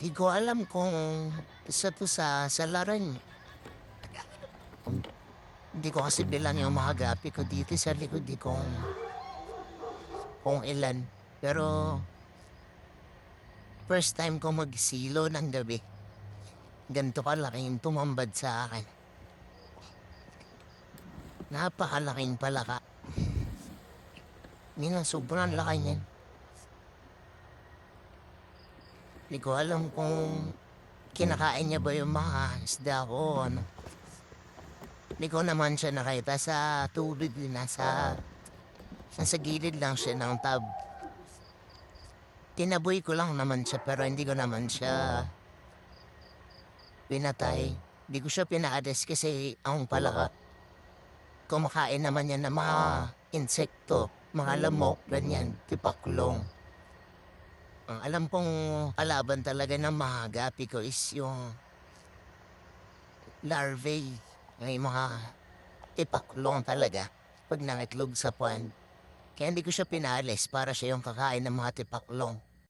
Di ko alam kung isa 'to sa laran. Hindi ko kasi bilang yung mga gapi ko dito sa likod kung ilan. Pero first time ko magsilo ng gabi. Ganito kalaki yung tumambad sa akin. Napakalaking palaka. Minang sobrang laki niyan. Di ko alam kung kinakain niya ba yung mga isda ko, ano. Di ko naman siya nakita sa tubig, nasa gilid lang siya ng tub. Tinaboy ko lang naman siya pero hindi ko naman siya pinatay. Di ko siya pinaalis kasi ang palaka. Kumakain naman yan ng mga insekto, mga lamok, ganyan, tipaklong. Ang alam kong kalaban talaga ng mga gapi ko is yung larvae. May mga tipaklong talaga pag nangitlog sa puwan. Kaya hindi ko siya pinalis para siya yung kakain ng mga tipaklong.